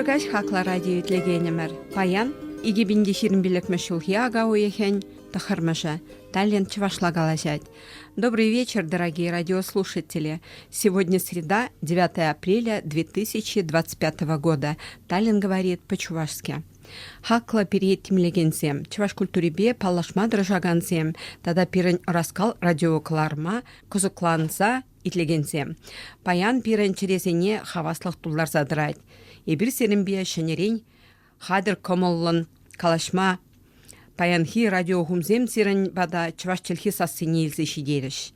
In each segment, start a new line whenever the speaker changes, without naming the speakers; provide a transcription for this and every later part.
Кырыгаш хакла радио итлегенемер. Паян, 2021 мешулхи ага уехень, тахармаша, талент чвашла галажать. Добрый вечер, дорогие радиослушатели. Сегодня среда, 9 апреля 2025 года. Таллин говорит по-чувашски. Хакла перед тимлегенсем, чуваш культурибе палашма дрожагансем, тада пирен раскал радиокларма, кузукланса итлегенсем. Паян пирен черезене хаваслах туллар задрать. И бир серембе шенерень хадыр комоллын калашма паянхи радиохумзем сирен бада чуваш челхи сассыне илзе шидериш.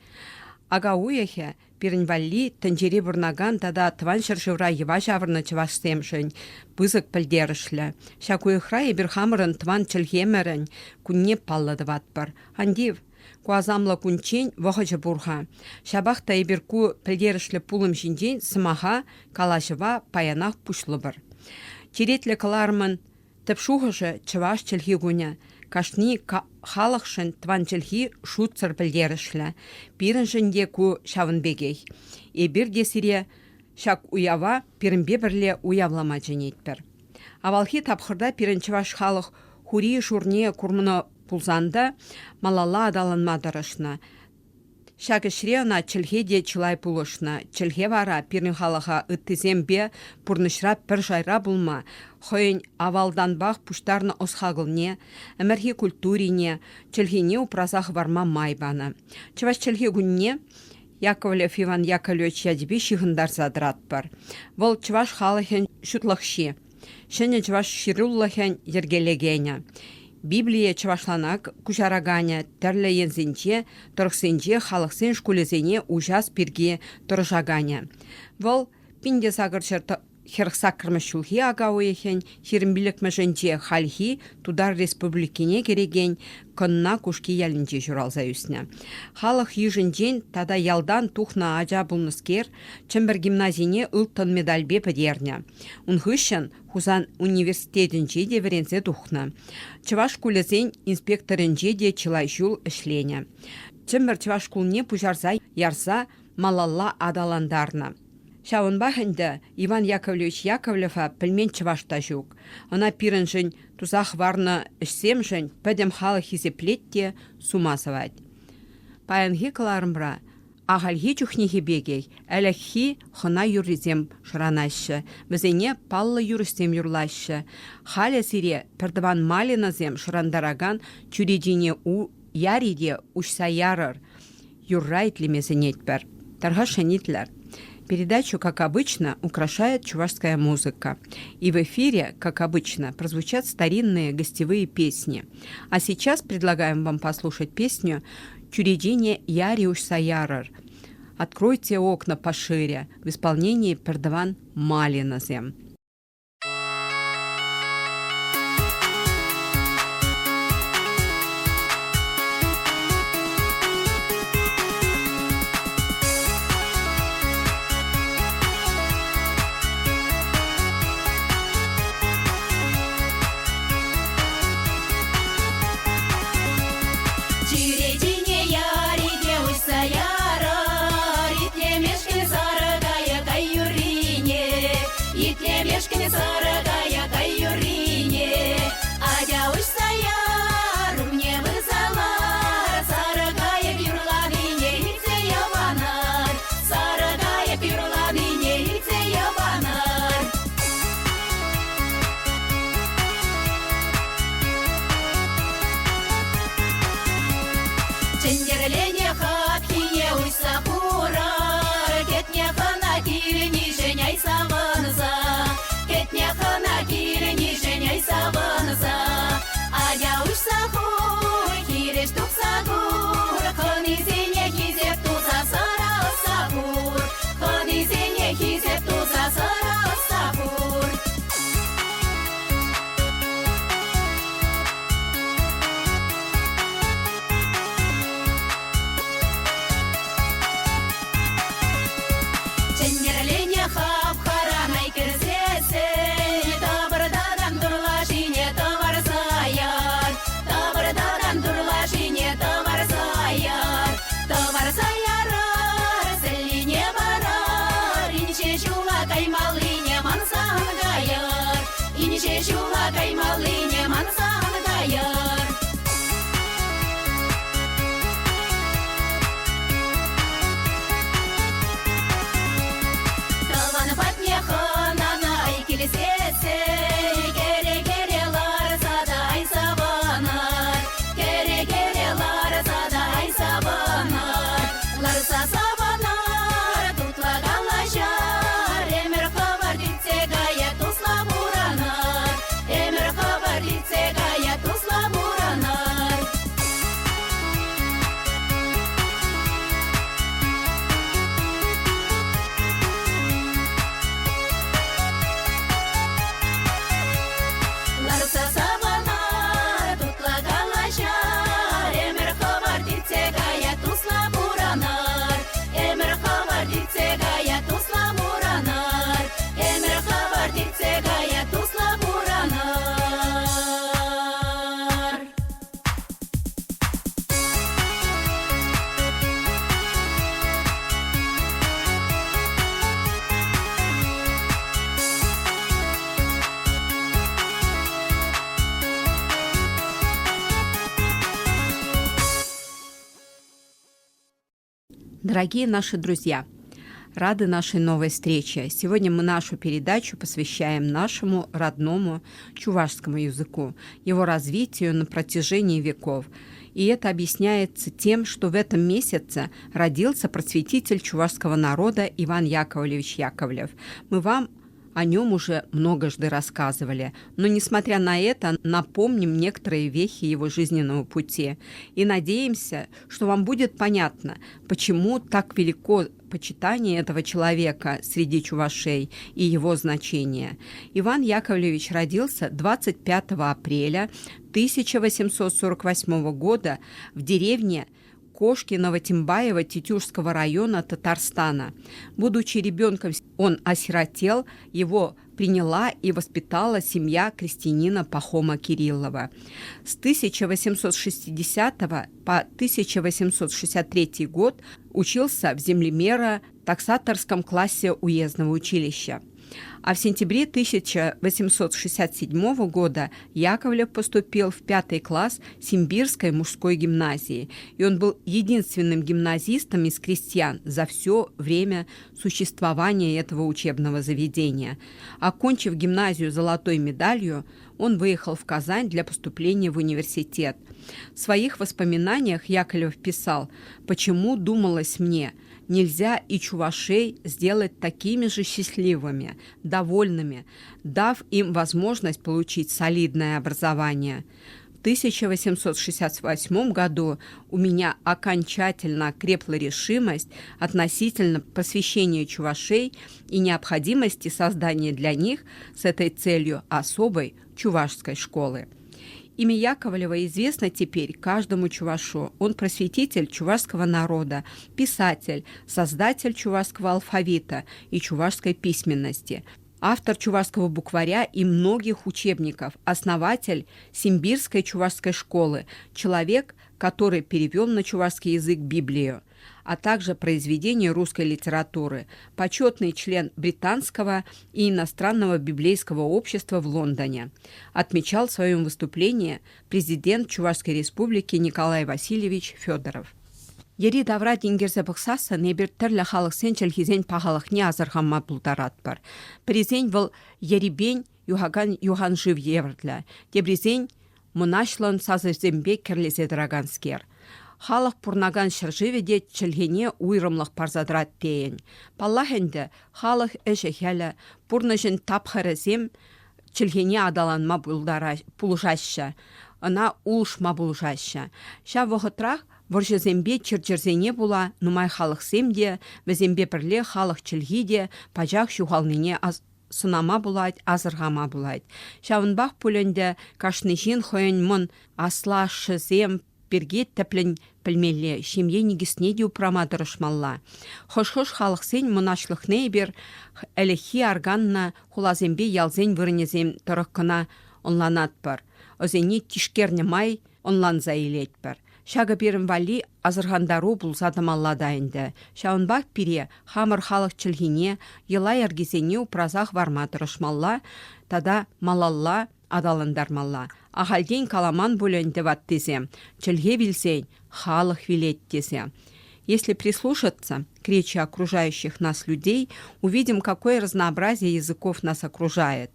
Ага уехе пирен валли тенджери бурнаган тада тван шыршывра ева жаврны чувашсем шень бызык пілдерішлі. Шак уехра ебір хамырын тван челхемерін күнне палладыват бар. Андив, куазамла кунчень вахача бурха. Шабахта ебір ку пілдерішлі пулым жинден сымаха калашыва паянах пушлы бар. Теретлі калармын тіпшуғыжы чуваш челхи гуня. Кашни халықшын тван челхи шутсыр пілдерішлі. Пирін жінде ку шавынбегей. Ебір десіре шак уява пирінбе бірле уявлама женетпір. Авалхи тапқырда пирін чуваш халық хури шурне курмыны пулзанда малала адаланмадырышна. Шак ішреуна челхе де чылай пулышна. Челхе вара пирін халыға ыттызембе пурнышра пір жайра булма. Хойын авалдан бақ пуштарны осхағылне, әмірхи культурине, челхене упразах варма майбаны. Чываш челхе гүнне Яковлев Иван Яковлевич ядебе шихындар задрат бар. Вол чываш халыхен шутлықши. Шене чываш шируллахен ергелегене. Библия чывашланак кушараганя тәрлі ензенче, тұрықсенче халықсен шкулезене ужас пирге тұржаганя. Вол пинде сағыршыр херхсак кірмішулхи ага уехен, хирімбілік мәжінче халхи тудар республикине кереген конна кушки ялінче журалза үсіне. Халық ежінден тада ялдан тухна ажа бұлныскер, чымбір гимназине ұлттын медальбе пәдерне. Унхышын хузан университетінче де веренсе тухна. Чываш кулезен инспекторынче де чылай жул ішлене. Чымбір чываш кулне пужарза ярса малалла адаландарна. Шавынбахында Иван Яковлевич Яковлева пілмен чывашта жүк. Она пирін жын тузах варны ішсем жын пәдем халы хизеплетте сумасывать. Паянхи каларымра, ағалхи чухнехи бегей, әләхи хына юризем шыранашы, бізене паллы юрistем юрлашы. Халя сире пірдіван малиназем шырандараган чуредине у яриде ушса ярыр. Юррайт лемезенетпер. Тарға шанитлер. Передачу, как обычно, украшает чувашская музыка. И в эфире, как обычно, прозвучат старинные гостевые песни. А сейчас предлагаем вам послушать песню «Чуредине Яриуш Саярар». «Откройте окна пошире» в исполнении Пердван Малиназем. Дорогие наши друзья, рады нашей новой встрече. Сегодня мы нашу передачу посвящаем нашему родному чувашскому языку, его развитию на протяжении веков. И это объясняется тем, что в этом месяце родился просветитель чувашского народа Иван Яковлевич Яковлев. Мы вам о нем уже многожды рассказывали, но, несмотря на это, напомним некоторые вехи его жизненного пути и надеемся, что вам будет понятно, почему так велико почитание этого человека среди чувашей и его значение. Иван Яковлевич родился 25 апреля 1848 года в деревне Кошкиново-Тимбаево Тетюшского района Татарстана. Будучи ребенком, он осиротел, его приняла и воспитала семья крестьянина Пахома Кириллова. С 1860 по 1863 год учился в землемеро-таксаторском классе уездного училища. А в сентябре 1867 года Яковлев поступил в 5 класс Симбирской мужской гимназии, и он был единственным гимназистом из крестьян за все время существования этого учебного заведения. Окончив гимназию золотой медалью, он выехал в Казань для поступления в университет. В своих воспоминаниях Яковлев писал: «Почему думалось мне, нельзя и чувашей сделать такими же счастливыми, довольными, дав им возможность получить солидное образование. В 1868 году у меня окончательно окрепла решимость относительно посвящения чувашей и необходимости создания для них с этой целью особой чувашской школы». Имя Яковлева известно теперь каждому чувашу. Он просветитель чувашского народа, писатель, создатель чувашского алфавита и чувашской письменности, автор чувашского букваря и многих учебников, основатель Симбирской чувашской школы, человек, который перевел на чувашский язык Библию, а также произведения русской литературы, почетный член британского и иностранного библейского общества в Лондоне. Отмечал в своем выступлении президент Чувашской республики Николай Васильевич Федоров. Ери давра дингерзе бықсасы небір түрлі халық сенчіл пағалық не азырғанма бұлдарат бар. Презень бұл ерибен юхан жив еврдлі. Дебрезень мұнашлын сазырзембе кірлезе драганскер. Халық пұрнаган шыржыведе чілгене уйрымлық парзадрат дейін. Паллахенде халық әшехелі пұрнышын тапхарызем чілгене адаланма пулжаща, ына улшма пулжаща. Ша вғытрақ вұржызембе чырчырзене була, нумай халық семде, візембе бірле халық чілгеде пажақ шуғалнене сынама булайд, азырғама булайд. Шавынбақ пүлінде кашнышын хойын мұн асла шызем берге тәплін пілмелі, шемье негісіне де упрамадырышмалла. Хош-хош халықсен мұнашлық нейбер, әліхи арганна хулазембе ялзен вырнезем тұрыққына онланат бар. Өзене тишкерне май онлан заилет бар. Шағы берін вали азырғандару бұлзадымалла дайынды. Шауынбақ пере хамыр халық чілгене, елай аргезене упразақ вармадырышмалла, тада малалла адалындармалла. Ахалден каламан бөлінді ваттезе, чілге білсен, халық вилет тезе. Если прислушаться к речи окружающих нас людей, увидим, какое разнообразие языков нас окружает.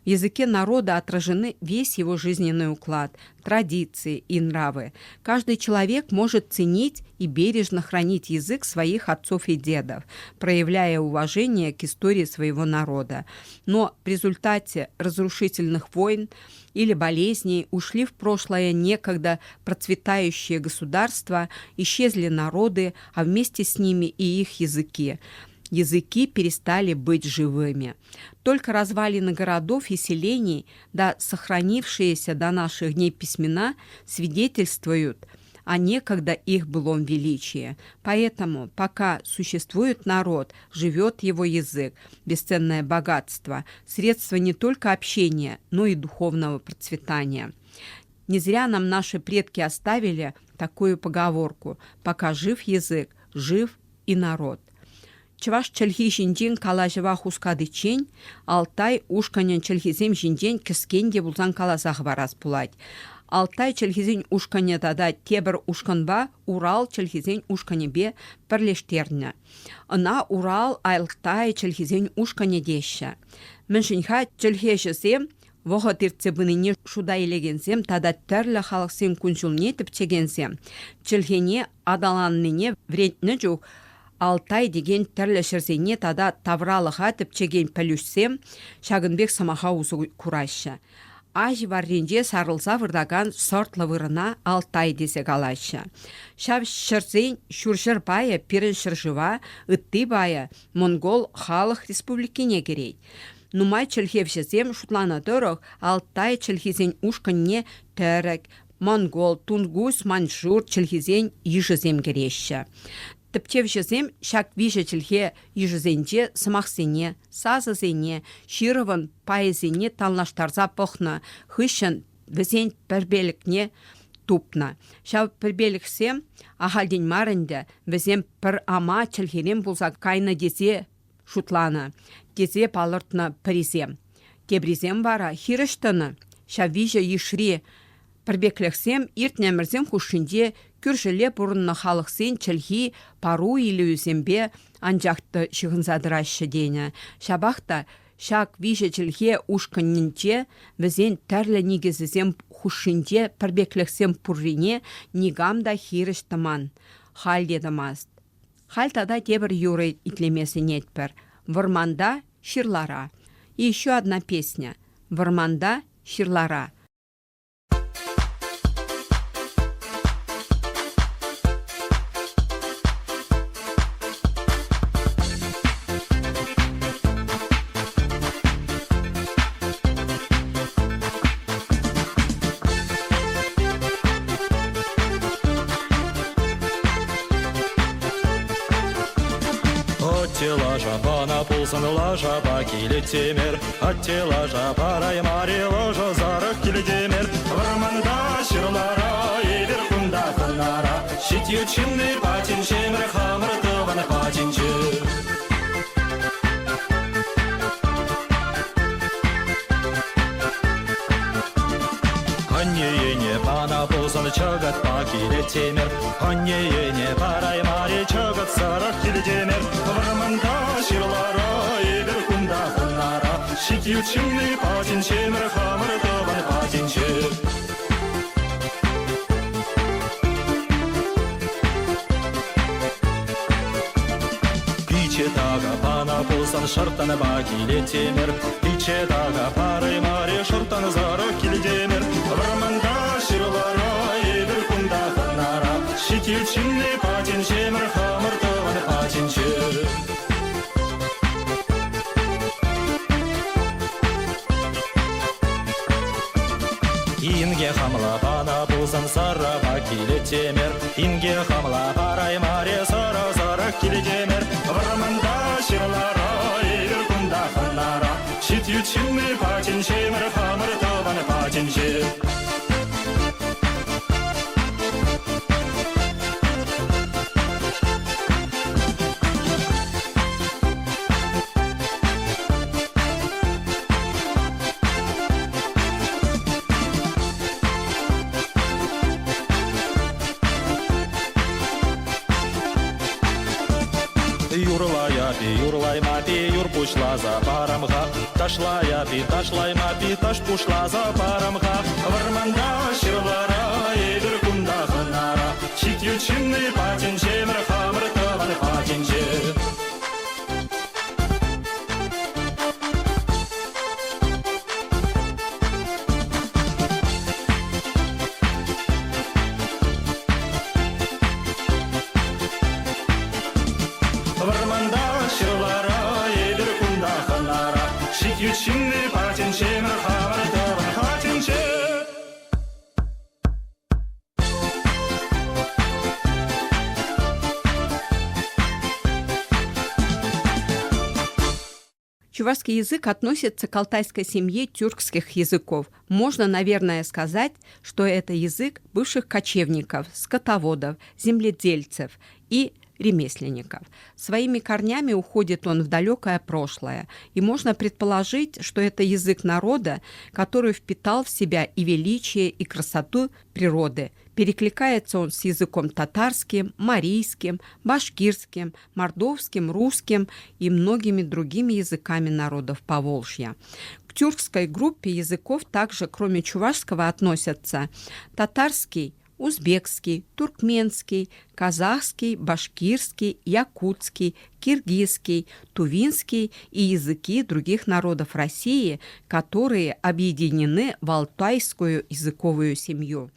В языке народа отражены весь его жизненный уклад, традиции и нравы. Каждый человек может ценить и бережно хранить язык своих отцов и дедов, проявляя уважение к истории своего народа. Но в результате разрушительных войн или болезней ушли в прошлое некогда процветающие государства, исчезли народы, а вместе с ними и их языки. Языки перестали быть живыми. Только развалины городов и селений, да сохранившиеся до наших дней письмена, свидетельствуют о некогда их былом величии. Поэтому, пока существует народ, живет его язык, бесценное богатство, средство не только общения, но и духовного процветания. Не зря нам наши предки оставили такую поговорку: «Пока жив язык, жив и народ». Чаваш чілгі жінден кала жыва хускады чен, Алтай ушканен чілгізем жінден кіскенде бұлзан калазағы барас бұлайды. Алтай чельхизин ушкане тада тебір ушканба Урал чельхизин ушканебе бірлештерні. Ына Урал Алтай чельхизин ушкане деші. Міншінха чельхешізем Воға тіртсебініні шуда елегенсем, тада түрлі халықсен күншіліне тіпчегенсем. Чілгене адаланныне вредні жүк Алтай деген түрлі шырзене тада тавралыға тіпчеген пәлішсем, Шагынбек самаға ұзы күрайшы. Ажи варренже сарылса вырдаган сортлы вырына Алтай десек алайшы. Шав шырзен шүршір бая пирін шыржыва, үтті бая Монгол халық республикіне керей. Нумай чельхевшезем шутлана дөрөк Алтай чельхизен ушканне түрік, монгол, тунгус, маньчжур чельхизен ежізем кереші. Тіптевшезем шак виже чельхе ежізенде сымақсене, сазызене, шировын пайызене талнаштарза похна, хышын візен пірбелікне тупна. Шау пірбеліксем ахалден марынды візен пір ама чельхерем болса кайны дезе шутлана. Дезе палыртны призем. Тебризем бара хирыштыны, шавижа ешри пірбекліксем иртнемірзем хушынде күршіле бұрынны халықсен чілхи пару илі үзембе анжақты шығынзадырашы дейіні. Шабақта шак вижа чілхе ушканнінче візен тәрлі негізізем хушынде пірбекліксем пұррине нигамда хирыштыман. Хал дедімаст. Хал тада тебір юры итлемесі нетпір. Варманда ширлара. И еще одна песня. Варманда ширлара.
Лажа бана пулсын лажа бакиле темер, атте лажа парай мари ложа зарық келе демер. Варманда шырлара, едір күнда қынара, шет ючинный патин шемір хамыр тываны патинчі. Анне-ене бана пулсын чагат бакиле темер, анне-ене парай мари чагат зарық келе демер. Варманда шырлара, едір күнда қынара, шет ючинный патин шемір хамыр тываны патинчі. Ичетага пана пулсан шыртаны бакиле темер, ичетага пары мари шыртаны зары келе демер. Варманда шырлара, едір күнда қынара, шет ючинный патин шемір хамыр тываны патинчі. Инге хамла пана пулсан сара бакиле темер, инге хамла парай мари сара зары келе демер. Варманда шырлара, едір күнда қынара, шет ючинный патин шемір хамыр тываны патинчі. Юрлайма пи, юр пушла за парамға, ташлая пи, ташлайма пи, таш пушла за парамға. Варманда шырлара, едір күнда қынара, шет ючинный патин шемір хамыр тываны патинчі. Варманда шырлара, едір күнда қынара, шет ючинный патин шемір хамыр тываны патинчі.
Чувашский язык относится к алтайской семье тюркских языков. Можно, наверное, сказать, что это язык бывших кочевников, скотоводов, земледельцев и ремесленников. Своими корнями уходит он в далекое прошлое, и можно предположить, что это язык народа, который впитал в себя и величие, и красоту природы. Перекликается он с языком татарским, марийским, башкирским, мордовским, русским и многими другими языками народов Поволжья. К тюркской группе языков также, кроме чувашского, относятся татарский, узбекский, туркменский, казахский, башкирский, якутский, киргизский, тувинский и языки других народов России, которые объединены в алтайскую языковую семью.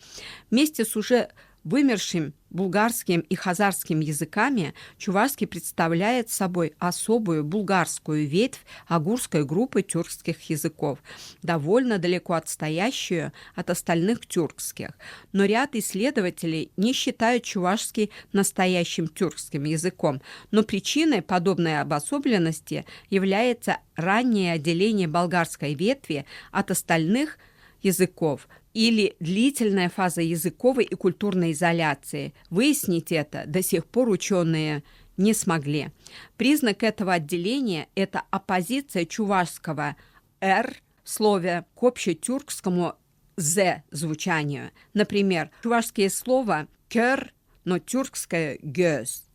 Вместе с уже вымершим булгарским и хазарским языками чувашский представляет собой особую булгарскую ветвь агурской группы тюркских языков, довольно далеко отстоящую от остальных тюркских. Но ряд исследователей не считают чувашский настоящим тюркским языком, но причиной подобной обособленности является раннее отделение болгарской ветви от остальных языков или длительная фаза языковой и культурной изоляции. Выяснить это до сих пор ученые не смогли. Признак этого отделения – это оппозиция чувашского «р» в слове к общетюркскому «з» звучанию. Например, чувашское слово «кёр», но тюркское «гёз».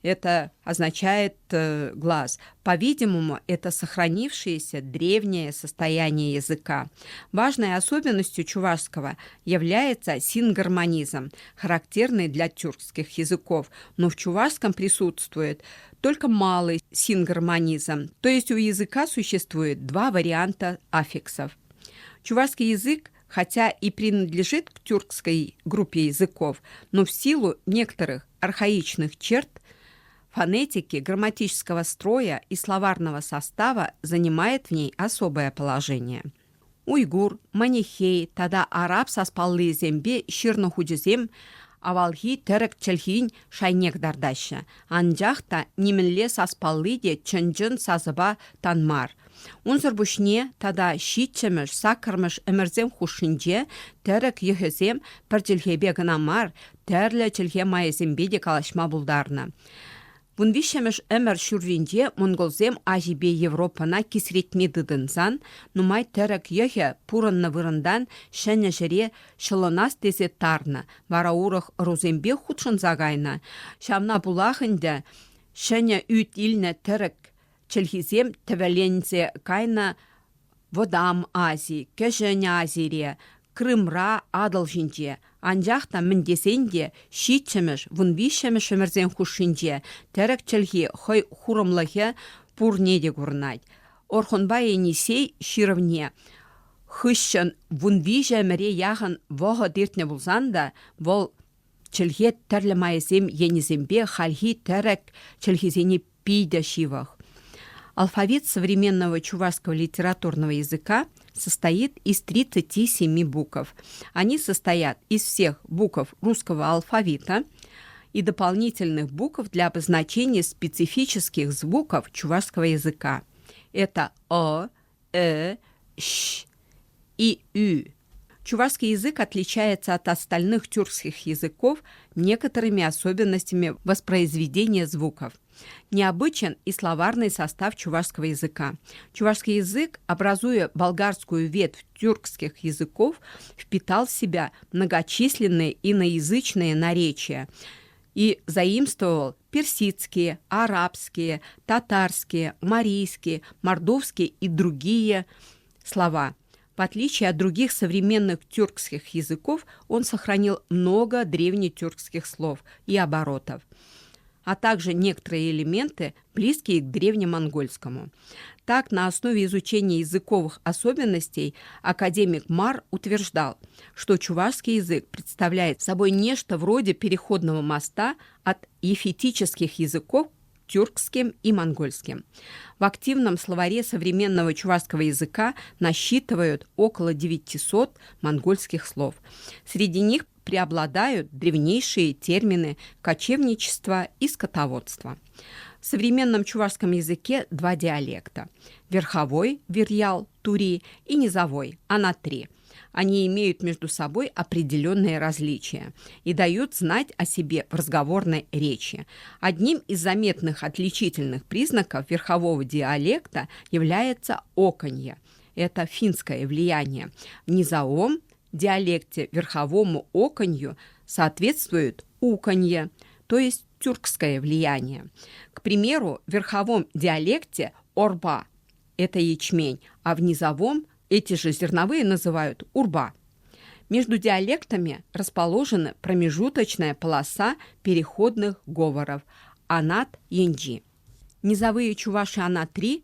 Это означает глаз. По-видимому, это сохранившееся древнее состояние языка. Важной особенностью чувашского является сингармонизм, характерный для тюркских языков, но в чувашском присутствует только малый сингармонизм, то есть у языка существует два варианта аффиксов. Чувашский язык, хотя и принадлежит к тюркской группе языков, но в силу некоторых архаичных черт фонетики, грамматического строя и словарного состава занимает в ней особое положение. Уйгур, манихей, тада араб саспаллы зембе ширны худизем, авалхи терек челхин шайнек дардаща, анжахта нимінле саспаллы де чынжын сазыба танмар. Унзыр бушне тада щитчемеш, сакырмеш эмерзем хушинже, терек ехезем пірчілхебе гынамар, терлі чілхе майызембе де калашма булдарна. Вунвишемеш эмер шурвинде монголзем ажибе Европана кисретмедыдынсан, нумай терек ехе пуранны вырындан шәне жіре шылынас дезе тарны, вара урых розембе худшын загайна. Шамна булахынде шәне үт илне терек чілхизем тәвәлензе кайна водам ази, кәжәне азире, Крымра адыл жинже, анжақта міндесенде шитчемеш, вунвишемеш өмірзен хушинже, тәрік чілге хой хурымлығы пурнеде көрнайд. Орхынбай енесей ширывне, хыщын вунвиже мәре яғын вағы дертне бұлзанда, бұл чілге тәрлі майызем енезембе халхи тәрік чілгезене пейді шивах. Алфавит современного чувашского литературного языка состоит из 37 букв. Они состоят из всех букв русского алфавита и дополнительных букв для обозначения специфических звуков чувашского языка. Это «о», «щ» и «ü». Чувашский язык отличается от остальных тюркских языков некоторыми особенностями воспроизведения звуков. Необычен и словарный состав чувашского языка. Чувашский язык, образуя болгарскую ветвь тюркских языков, впитал в себя многочисленные иноязычные наречия и заимствовал персидские, арабские, татарские, марийские, мордовские и другие слова. В отличие от других современных тюркских языков, он сохранил много древнетюркских слов и оборотов, а также некоторые элементы, близкие к древнемонгольскому. Так, на основе изучения языковых особенностей академик Мар утверждал, что чувашский язык представляет собой нечто вроде переходного моста от ефетических языков к тюркским и монгольским. В активном словаре современного чувашского языка насчитывают около 900 монгольских слов. Среди них преобладают древнейшие термины кочевничества и скотоводства. В современном чувашском языке два диалекта – верховой, верьял, тури, и низовой, анатри. Они имеют между собой определенные различия и дают знать о себе в разговорной речи. Одним из заметных отличительных признаков верхового диалекта является оканье. Это финское влияние. В низовом диалекте верховому оканью соответствует уканье, то есть тюркское влияние. К примеру, в верховом диалекте орба – это ячмень, а в низовом эти же зерновые называют урба. Между диалектами расположена промежуточная полоса переходных говоров анат-янджи. Низовые чуваши анат-3,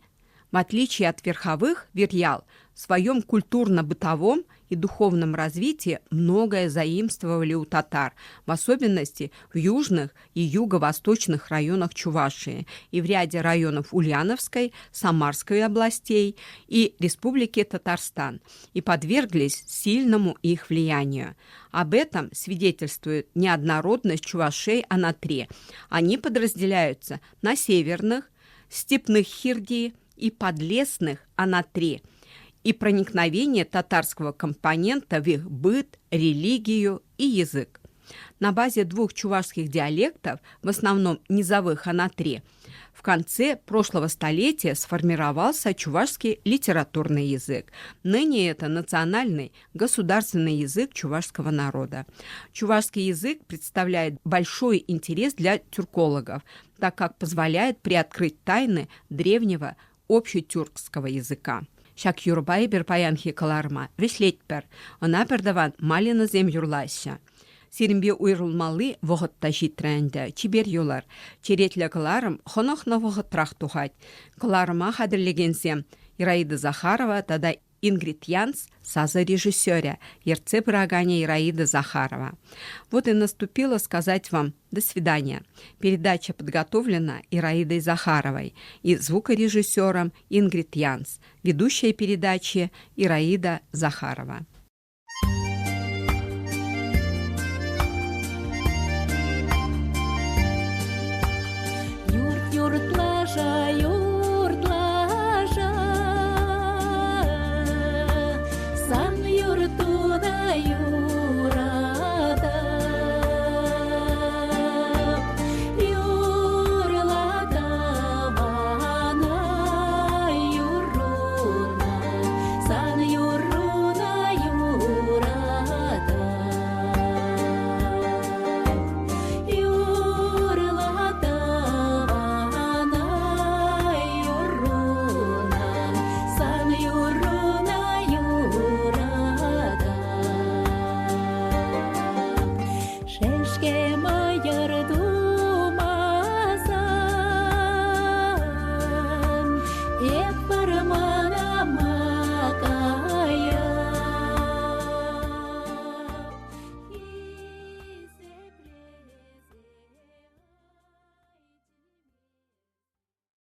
в отличие от верховых верьял, в своем культурно-бытовом и духовном развитии многое заимствовали у татар, в особенности в южных и юго-восточных районах Чувашии и в ряде районов Ульяновской, Самарской областей и Республики Татарстан, и подверглись сильному их влиянию. Об этом свидетельствует неоднородность чувашей анатре. Они подразделяются на северных, степных хирди и подлесных анатре, и проникновение татарского компонента в их быт, религию и язык. На базе двух чувашских диалектов, в основном низовых анатре, в конце прошлого столетия сформировался чувашский литературный язык. Ныне это национальный государственный язык чувашского народа. Чувашский язык представляет большой интерес для тюркологов, так как позволяет приоткрыть тайны древнего общетюркского языка. Шак юрбай бир паян хикаларма, вешлетпер, она пердаван малина зем юрлайша. Сирімбе уйрылмалы вғытта житрәнді, чибер юлар. Черетлі кыларым хонохна вғытрах тухать. Кыларыма хадырлегенсем Ираида Захарова, тада Ингрид Янс, саза режиссеря, ерце Брагане Ираида Захарова. Вот и наступило сказать вам «до свидания». Передача подготовлена Ираидой Захаровой и звукорежиссером Ингрид Янс. Ведущая передачи Ираида Захарова.